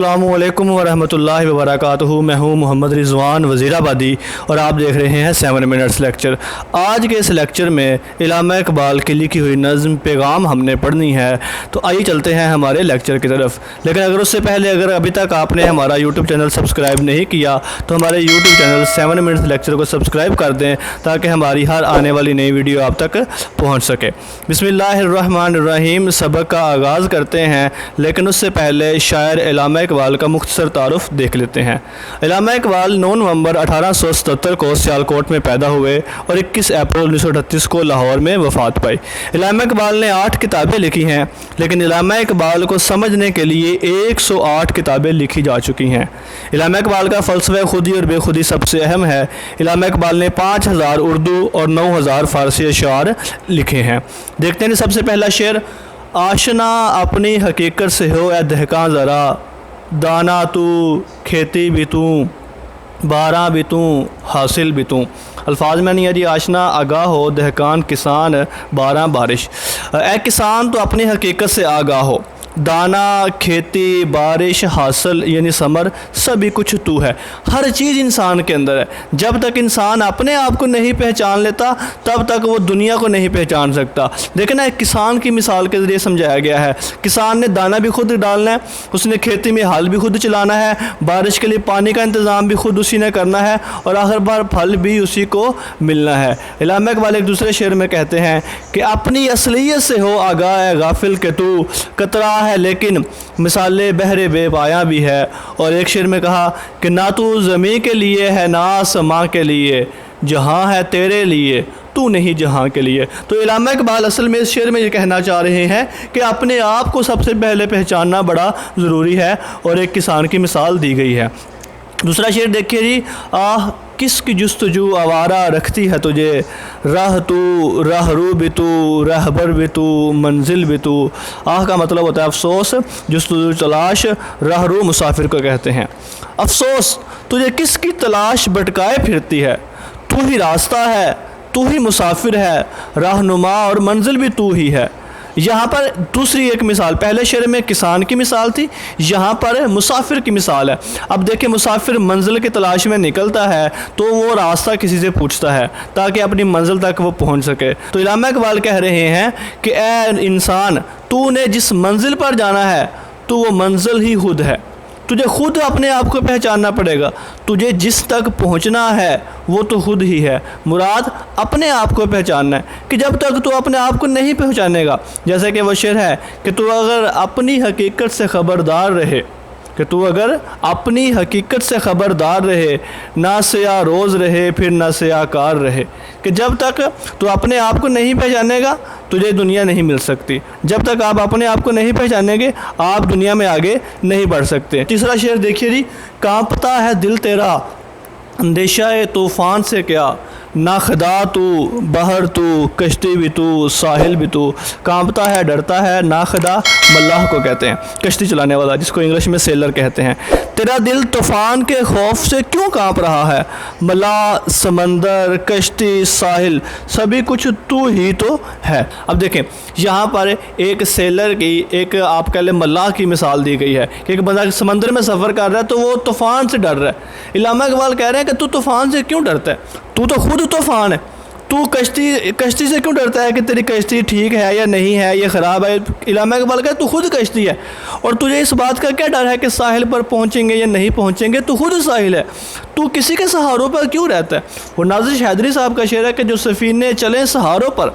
السلام علیکم ورحمۃ اللہ وبرکاتہ۔ میں ہوں محمد رضوان وزیرابادی اور آپ دیکھ رہے ہیں 7 منٹس لیکچر۔ آج کے اس لیکچر میں علامہ اقبال کی لکھی ہوئی نظم پیغام ہم نے پڑھنی ہے، تو آئیے چلتے ہیں ہمارے لیکچر کی طرف۔ لیکن اگر اس سے پہلے ابھی تک آپ نے ہمارا یوٹیوب چینل سبسکرائب نہیں کیا تو ہمارے یوٹیوب چینل 7 منٹس لیکچر کو سبسکرائب کر دیں تاکہ ہماری ہر آنے والی نئی ویڈیو آپ تک پہنچ سکے۔ بسم اللہ الرحمن الرحیم۔ سبق کا آغاز کرتے ہیں، لیکن اس سے پہلے شاعر علامہ اقبال کا مختصر تعارف دیکھ لیتے ہیں۔ علامہ اقبال 9 نومبر 1877 کو سیالکوٹ میں پیدا ہوئے اور 21 اپریل 1938 کو لاہور میں وفات پائی۔ علامہ اقبال نے 8 کتابیں لکھی ہیں، لیکن علامہ اقبال کو سمجھنے کے لیے 108 کتابیں لکھی جا چکی ہیں۔ علامہ اقبال کا فلسفہ خودی اور بے خودی سب سے اہم ہے۔ علامہ اقبال نے 5000 اردو اور 9000 فارسی اشعار لکھے ہیں۔ دیکھتے ہیں سب سے پہلا شعر: آشنا اپنی حقیقت سے ہو اے دہقاں ذرا، دانا تو کھیتی بھی تو باراں بھی تو حاصل بھی تو۔ الفاظ میں نہیں ہے جی، آشنا آگاہ ہو، دہقان کسان، باراں بارش۔ اے کسان تو اپنی حقیقت سے آگاہ ہو، دانا کھیتی بارش حاصل یعنی ثمر سبھی کچھ تو ہے۔ ہر چیز انسان کے اندر ہے۔ جب تک انسان اپنے آپ کو نہیں پہچان لیتا تب تک وہ دنیا کو نہیں پہچان سکتا۔ دیکھیں نا، ایک کسان کی مثال کے ذریعے سمجھایا گیا ہے۔ کسان نے دانا بھی خود ڈالنا ہے، اس نے کھیتی میں ہل بھی خود چلانا ہے، بارش کے لیے پانی کا انتظام بھی خود اسی نے کرنا ہے، اور آخر بار پھل بھی اسی کو ملنا ہے۔ علامہ اقبال ایک دوسرے شعر میں کہتے ہیں کہ اپنی اصلیت سے ہو آگاہ ہے غافل کہ تو قطرہ ہے لیکن مثالِ بحر بے پایاں بھی ہے۔ اور ایک شعر میں کہا کہ نہ تو زمین کے لیے ہے نہ آسماں کے لیے، جہاں ہے تیرے لیے تو نہیں جہاں کے لیے۔ تو علامہ اقبال اصل میں اس شعر میں یہ کہنا چاہ رہے ہیں کہ اپنے آپ کو سب سے پہلے پہچاننا بڑا ضروری ہے، اور ایک کسان کی مثال دی گئی ہے۔ دوسرا شعر دیکھیے جی: آہ کس کی جستجو آوارہ رکھتی ہے تجھے، راہ تو راہ رو بھی تو رہبر بھی تو منزل بھی تو۔ آہ کا مطلب ہوتا ہے افسوس، جستجو تلاش، راہ رو مسافر کو کہتے ہیں۔ افسوس، تجھے کس کی تلاش بھٹکائے پھرتی ہے، تو ہی راستہ ہے، تو ہی مسافر ہے، رہنما اور منزل بھی تو ہی ہے۔ یہاں پر دوسری ایک مثال، پہلے شعر میں کسان کی مثال تھی، یہاں پر مسافر کی مثال ہے۔ اب دیکھیں، مسافر منزل کی تلاش میں نکلتا ہے تو وہ راستہ کسی سے پوچھتا ہے تاکہ اپنی منزل تک وہ پہنچ سکے۔ تو علامہ اقبال کہہ رہے ہیں کہ اے انسان، تو نے جس منزل پر جانا ہے تو وہ منزل ہی خود ہے۔ تجھے خود اپنے آپ کو پہچاننا پڑے گا، تجھے جس تک پہنچنا ہے وہ تو خود ہی ہے۔ مراد اپنے آپ کو پہچاننا ہے کہ جب تک تو اپنے آپ کو نہیں پہچانے گا، جیسے کہ وہ شعر ہے کہ تو اگر اپنی حقیقت سے خبردار رہے، کہ تو اگر اپنی حقیقت سے خبردار رہے، نہ سیاہ روز رہے پھر نہ سیاہ کار رہے، کہ جب تک تو اپنے آپ کو نہیں پہچانے گا تجھے دنیا نہیں مل سکتی۔ جب تک آپ اپنے آپ کو نہیں پہچانیں گے آپ دنیا میں آگے نہیں بڑھ سکتے۔ تیسرا شعر دیکھیے جی: کانپتا ہے دل تیرا اندیشہ طوفان سے کیا، نہ خدا تو بحر تو کشتی بھی تو ساحل بھی تو۔ کانپتا ہے، ڈرتا ہے، نہ خدا ملاح کو کہتے ہیں، کشتی چلانے والا، جس کو انگلش میں سیلر کہتے ہیں۔ تیرا دل طوفان کے خوف سے کیوں کانپ رہا ہے، ملاح، سمندر، کشتی، ساحل سبھی کچھ تو ہی تو ہے۔ اب دیکھیں، یہاں پر ایک سیلر کی، ایک آپ کہہ لیں ملاح کی مثال دی گئی ہے کہ ایک بندہ سمندر میں سفر کر رہا ہے تو وہ طوفان سے ڈر رہا ہے۔ علامہ اقبال کہہ رہے ہیں کہ تو طوفان سے کیوں ڈرتا ہے، تو خود طوفان ہے۔ تو کشتی سے کیوں ڈرتا ہے کہ تیری کشتی ٹھیک ہے یا نہیں ہے، یہ خراب ہے۔ علامہ اقبال کہتے ہیں تو خود کشتی ہے، اور تجھے اس بات کا کیا ڈر ہے کہ ساحل پر پہنچیں گے یا نہیں پہنچیں گے، تو خود ساحل ہے۔ تو کسی کے سہاروں پر کیوں رہتا ہے؟ وہ ناظر شہدری صاحب کا شعر ہے کہ جو سفینے چلیں سہاروں پر،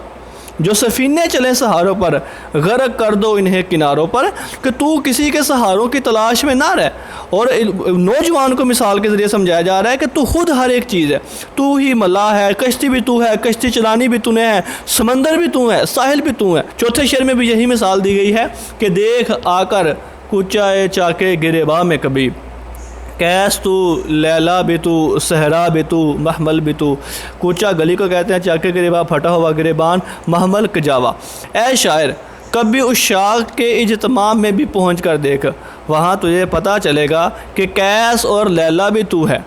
جو سفینے چلیں سہاروں پر، غرق کر دو انہیں کناروں پر، کہ تو کسی کے سہاروں کی تلاش میں نہ رہ۔ اور نوجوان کو مثال کے ذریعے سمجھایا جا رہا ہے کہ تو خود ہر ایک چیز ہے، تو ہی ملاح ہے، کشتی بھی تو ہے، کشتی چلانی بھی تو نے ہے، سمندر بھی تو ہے، ساحل بھی تو ہے۔ چوتھے شعر میں بھی یہی مثال دی گئی ہے کہ دیکھ آ کر کوچائے چاکے گریباں میں کبھی، کیس تو لیلا بھی تو صحرا بھی تو محمل بھی تو۔ کوچا گلی کو کہتے ہیں، چاکے گریباں پھٹا ہوا گریبان، محمل کجاوا۔ اے شاعر، کبھی اس شاخ کے اجتماع میں بھی پہنچ کر دیکھ، وہاں تجھے پتہ چلے گا کہ کیس اور لیلا بھی تو ہے،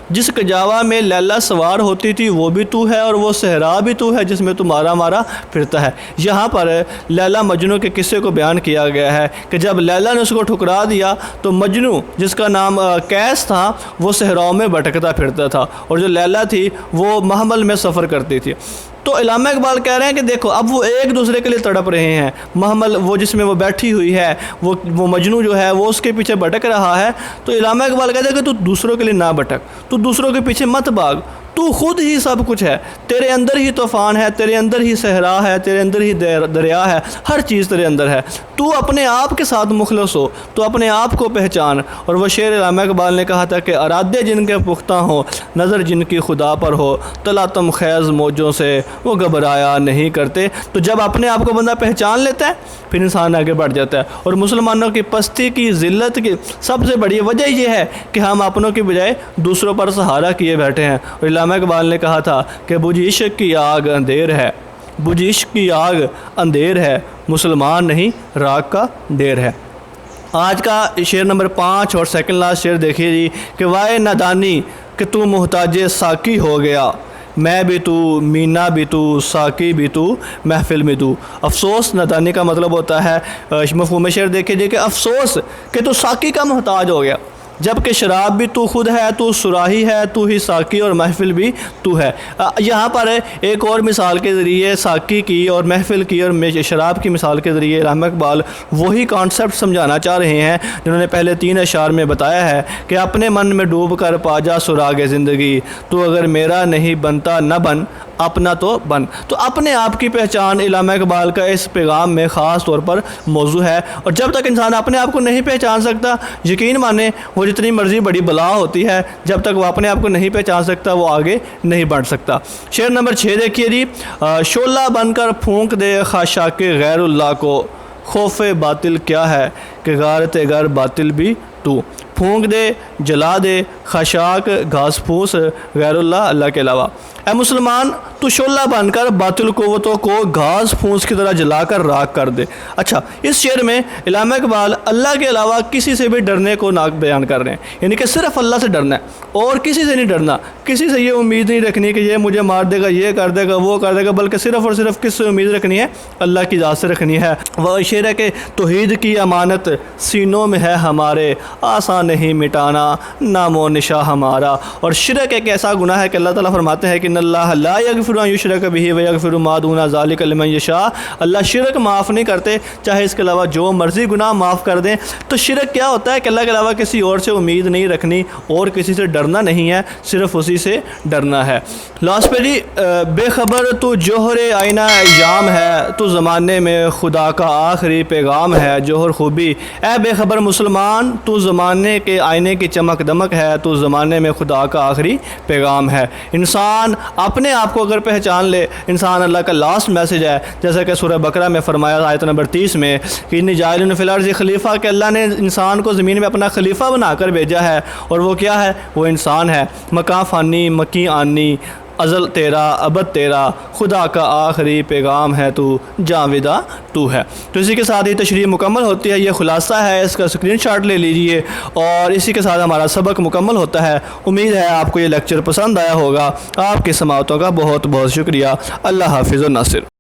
جس کجاوا میں لیلا سوار ہوتی تھی وہ بھی تو ہے، اور وہ صحرا بھی تو ہے جس میں تو مارا مارا پھرتا ہے۔ یہاں پر لیلا مجنوں کے قصے کو بیان کیا گیا ہے کہ جب لیلا نے اس کو ٹھکرا دیا تو مجنوں جس کا نام قیس تھا وہ صحراؤں میں بھٹکتا پھرتا تھا، اور جو لیلا تھی وہ محمل میں سفر کرتی تھی۔ تو علامہ اقبال کہہ رہے ہیں کہ دیکھو اب وہ ایک دوسرے کے لیے تڑپ رہے ہیں، محمل وہ جس میں وہ بیٹھی ہوئی ہے، وہ مجنوں جو ہے وہ اس کے پیچھے بھٹک رہا ہے۔ تو علامہ اقبال کہتے ہیں کہ تو دوسروں کے لیے نہ بھٹک، تو دوسروں کے پیچھے مت بھاگ، تو خود ہی سب کچھ ہے، تیرے اندر ہی طوفان ہے، تیرے اندر ہی صحرا ہے، تیرے اندر ہی دریا ہے، ہر چیز تیرے اندر ہے، تو اپنے آپ کے ساتھ مخلص ہو، تو اپنے آپ کو پہچان۔ اور وہ شعر علامہ اقبال نے کہا تھا کہ ارادے جن کے پختہ ہوں، نظر جن کی خدا پر ہو، تلاتم خیز موجوں سے وہ گھبرایا نہیں کرتے۔ تو جب اپنے آپ کو بندہ پہچان لیتا ہے پھر انسان آگے بڑھ جاتا ہے۔ اور مسلمانوں کی پستی کی ذلت کی سب سے بڑی وجہ یہ ہے کہ ہم اپنوں کی بجائے دوسروں پر سہارا کیے بیٹھے ہیں۔ اور علامہ اقبال نے کہا تھا کہ بجھ عشق کی آگ اندھیر ہے، بجھ عشق کی آگ اندھیر ہے، مسلمان نہیں راگ کا ڈیر ہے۔ آج کا شعر نمبر 5 اور سیکنڈ لاسٹ شعر دیکھیے جی کہ وائے نادانی کہ تو محتاج ساقی ہو گیا، میں بھی تو مینا بھی تو ساقی بھی تو محفل میں تو۔ افسوس نادانی کا مطلب ہوتا ہے، مفہوم شعر دیکھیے جی کہ افسوس کہ تو ساقی کا محتاج ہو گیا، جبکہ شراب بھی تو خود ہے، تو صراحی ہے، تو ہی ساقی اور محفل بھی تو ہے۔ یہاں پر ایک اور مثال کے ذریعے ساقی کی اور محفل کی اور شراب کی مثال کے ذریعے علامہ اقبال وہی کانسیپٹ سمجھانا چاہ رہے ہیں جنہوں نے پہلے 3 اشعار میں بتایا ہے کہ اپنے من میں ڈوب کر پا جا سراغ زندگی، تو اگر میرا نہیں بنتا نہ بن، اپنا تو بن۔ تو اپنے آپ کی پہچان علامہ اقبال کا اس پیغام میں خاص طور پر موضوع ہے، اور جب تک انسان اپنے آپ کو نہیں پہچان سکتا، یقین مانیں وہ جتنی مرضی بڑی بلا ہوتی ہے، جب تک وہ اپنے آپ کو نہیں پہچان سکتا وہ آگے نہیں بڑھ سکتا۔ شعر نمبر 6 دیکھیے جی، شعلہ بن کر پھونک دے خاشاک غیر اللہ کو، خوف باطل کیا ہے کہ غارت گر باطل بھی تو۔ پھونک دے، جلا دے، خاشاک گھاس پھوس غیر اللہ کے علاوہ۔ اے مسلمان تو شعلہ بن کر باطل قوتوں کو گھاس پھوس کی طرح جلا کر راکھ کر دے۔ اچھا، اس شعر میں علامہ اقبال اللہ کے علاوہ کسی سے بھی ڈرنے کو نہ بیان کر رہے ہیں، یعنی کہ صرف اللہ سے ڈرنا ہے اور کسی سے نہیں ڈرنا، کسی سے یہ امید نہیں رکھنی کہ یہ مجھے مار دے گا، یہ کر دے گا، وہ کر دے گا، بلکہ صرف اور صرف کس سے امید رکھنی ہے؟ اللہ کی ذات سے رکھنی ہے۔ وہ شعر ہے کہ توحید کی امانت سینوں میں ہے ہمارے، آسان نہیں مٹانا نام و نشاں ہمارا۔ اور شرک ایک ایسا گناہ ہے کہ اللہ تعالیٰ فرماتے ہیں کہ ان اللہ لا یغفر ان یشرک بہ ویغفر ما دون ذلک لمن یشاء۔ اللہ شرک معاف نہیں کرتے، چاہے اس کے علاوہ جو مرضی گناہ معاف کر دیں۔ تو شرک کیا ہوتا ہے کہ اللہ کے علاوہ کسی اور سے امید نہیں رکھنی اور کسی سے ڈرنا نہیں ہے، صرف اسی سے ڈرنا ہے۔ لاسٹ پہ جی، بے خبر تو جوہر آئینہ ایام ہے، تو زمانے میں خدا کا آخری پیغام ہے۔ جوہر خوبی، اے بے خبر مسلمان تو زمانے کے آئینے کی چمک دمک ہے، تو زمانے میں خدا کا آخری پیغام ہے۔ انسان اپنے آپ کو اگر پہچان لے، انسان اللہ کا لاسٹ میسج ہے، جیسا کہ سورہ بقرہ میں فرمایا آیت نمبر 30 میں کہ انی جاعل فی الارض خلیفہ، کہ اللہ نے انسان کو زمین میں اپنا خلیفہ بنا کر بھیجا ہے، اور وہ کیا ہے؟ وہ انسان ہے۔ مکان فانی مکی آنی، ازل تیرا ابد تیرا، خدا کا آخری پیغام ہے تو جاویدہ تو ہے۔ تو اسی کے ساتھ ہی تشریح مکمل ہوتی ہے، یہ خلاصہ ہے، اس کا اسکرین شاٹ لے لیجئے، اور اسی کے ساتھ ہمارا سبق مکمل ہوتا ہے۔ امید ہے آپ کو یہ لیکچر پسند آیا ہوگا۔ آپ کی سماعتوں کا بہت بہت شکریہ۔ اللہ حافظ و ناصر۔